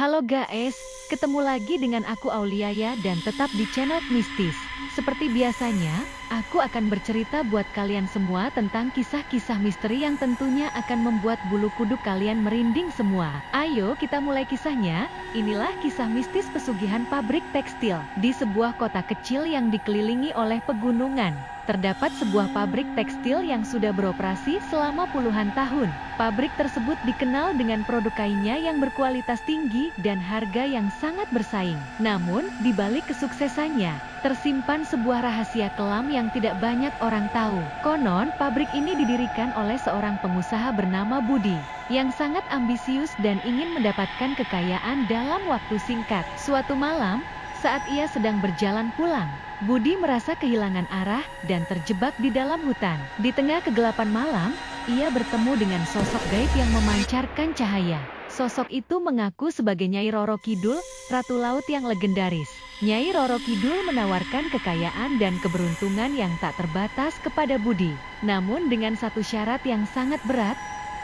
Halo guys, ketemu lagi dengan aku Aulia ya dan tetap di channel Mistis. Seperti biasanya, aku akan bercerita buat kalian semua tentang kisah-kisah misteri yang tentunya akan membuat bulu kuduk kalian merinding semua. Ayo kita mulai kisahnya. Inilah kisah mistis pesugihan pabrik tekstil. Di sebuah kota kecil yang dikelilingi oleh pegunungan, terdapat sebuah pabrik tekstil yang sudah beroperasi selama puluhan tahun. Pabrik tersebut dikenal dengan produk kainnya yang berkualitas tinggi dan harga yang sangat bersaing. Namun, di balik kesuksesannya, tersimpan sebuah rahasia kelam yang tidak banyak orang tahu. Konon, pabrik ini didirikan oleh seorang pengusaha bernama Budi, yang sangat ambisius dan ingin mendapatkan kekayaan dalam waktu singkat. Suatu malam, saat ia sedang berjalan pulang, Budi merasa kehilangan arah dan terjebak di dalam hutan. Di tengah kegelapan malam, ia bertemu dengan sosok gaib yang memancarkan cahaya. Sosok itu mengaku sebagai Nyai Roro Kidul, Ratu Laut yang legendaris. Nyai Roro Kidul menawarkan kekayaan dan keberuntungan yang tak terbatas kepada Budi. Namun dengan satu syarat yang sangat berat,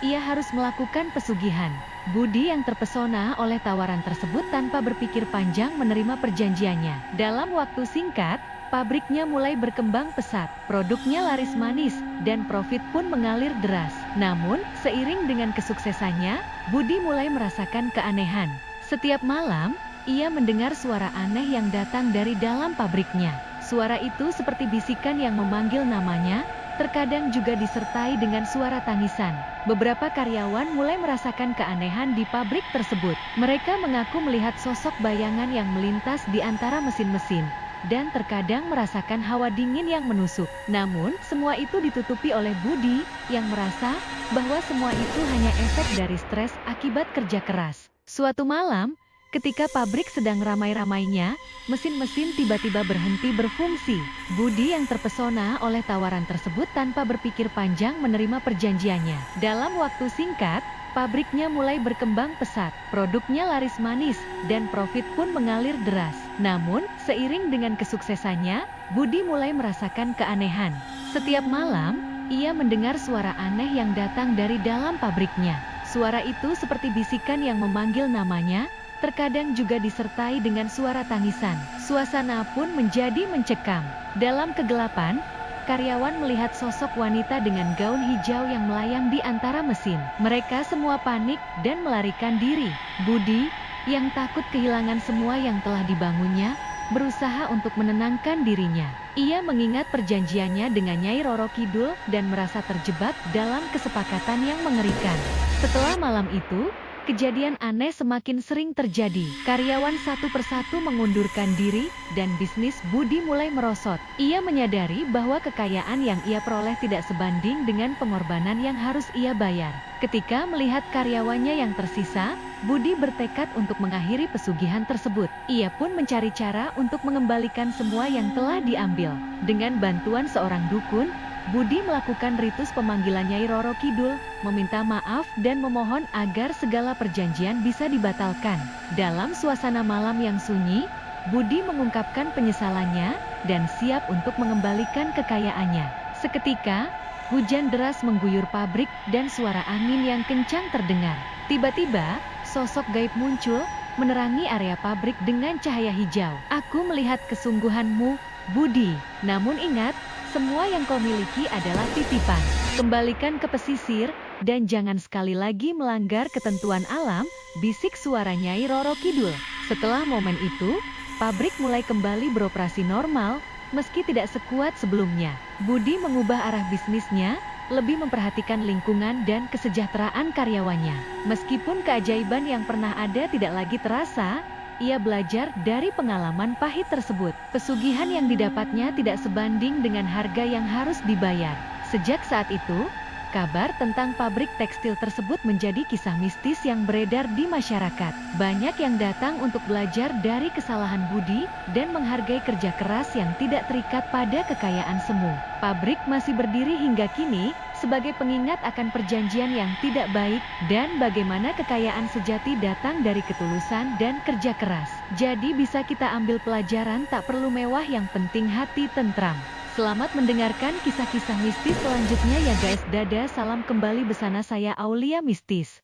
ia harus melakukan pesugihan. Budi yang terpesona oleh tawaran tersebut tanpa berpikir panjang menerima perjanjiannya. Dalam waktu singkat, pabriknya mulai berkembang pesat. Produknya laris manis, dan profit pun mengalir deras. Namun, seiring dengan kesuksesannya, Budi mulai merasakan keanehan. Setiap malam, ia mendengar suara aneh yang datang dari dalam pabriknya. Suara itu seperti bisikan yang memanggil namanya, terkadang juga disertai dengan suara tangisan. Beberapa karyawan mulai merasakan keanehan di pabrik tersebut. Mereka mengaku melihat sosok bayangan yang melintas di antara mesin-mesin, dan terkadang merasakan hawa dingin yang menusuk. Namun, semua itu ditutupi oleh Budi, yang merasa bahwa semua itu hanya efek dari stres akibat kerja keras. Suatu malam, ketika pabrik sedang ramai-ramainya, mesin-mesin tiba-tiba berhenti berfungsi. Budi yang terpesona oleh tawaran tersebut tanpa berpikir panjang menerima perjanjiannya. Dalam waktu singkat, pabriknya mulai berkembang pesat. Produknya laris manis, dan profit pun mengalir deras. Namun, seiring dengan kesuksesannya, Budi mulai merasakan keanehan. Setiap malam, ia mendengar suara aneh yang datang dari dalam pabriknya. Suara itu seperti bisikan yang memanggil namanya, terkadang juga disertai dengan suara tangisan. Suasana pun menjadi mencekam. Dalam kegelapan, karyawan melihat sosok wanita dengan gaun hijau yang melayang di antara mesin. Mereka semua panik dan melarikan diri. Budi, yang takut kehilangan semua yang telah dibangunnya, berusaha untuk menenangkan dirinya. Ia mengingat perjanjiannya dengan Nyai Roro Kidul dan merasa terjebak dalam kesepakatan yang mengerikan. Setelah malam itu, kejadian aneh semakin sering terjadi. Karyawan satu persatu mengundurkan diri, dan bisnis Budi mulai merosot. Ia menyadari bahwa kekayaan yang ia peroleh tidak sebanding dengan pengorbanan yang harus ia bayar. Ketika melihat karyawannya yang tersisa, Budi bertekad untuk mengakhiri pesugihan tersebut. Ia pun mencari cara untuk mengembalikan semua yang telah diambil. Dengan bantuan seorang dukun, Budi melakukan ritus pemanggilan Nyai Roro Kidul, meminta maaf dan memohon agar segala perjanjian bisa dibatalkan. Dalam suasana malam yang sunyi, Budi mengungkapkan penyesalannya dan siap untuk mengembalikan kekayaannya. Seketika, hujan deras mengguyur pabrik dan suara angin yang kencang terdengar. Tiba-tiba, sosok gaib muncul, menerangi area pabrik dengan cahaya hijau. "Aku melihat kesungguhanmu, Budi. Namun ingat, semua yang kau miliki adalah titipan. Kembalikan ke pesisir, dan jangan sekali lagi melanggar ketentuan alam," bisik suara Nyai Roro Kidul. Setelah momen itu, pabrik mulai kembali beroperasi normal, meski tidak sekuat sebelumnya. Budi mengubah arah bisnisnya, lebih memperhatikan lingkungan dan kesejahteraan karyawannya. Meskipun keajaiban yang pernah ada tidak lagi terasa, ia belajar dari pengalaman pahit tersebut. Pesugihan yang didapatnya tidak sebanding dengan harga yang harus dibayar. Sejak saat itu, kabar tentang pabrik tekstil tersebut menjadi kisah mistis yang beredar di masyarakat. Banyak yang datang untuk belajar dari kesalahan Budi dan menghargai kerja keras yang tidak terikat pada kekayaan semu. Pabrik masih berdiri hingga kini, sebagai pengingat akan perjanjian yang tidak baik, dan bagaimana kekayaan sejati datang dari ketulusan dan kerja keras. Jadi bisa kita ambil pelajaran, tak perlu mewah, yang penting hati tentram. Selamat mendengarkan kisah-kisah mistis selanjutnya ya guys. Dadah, salam kembali bersama saya Aulia Mistis.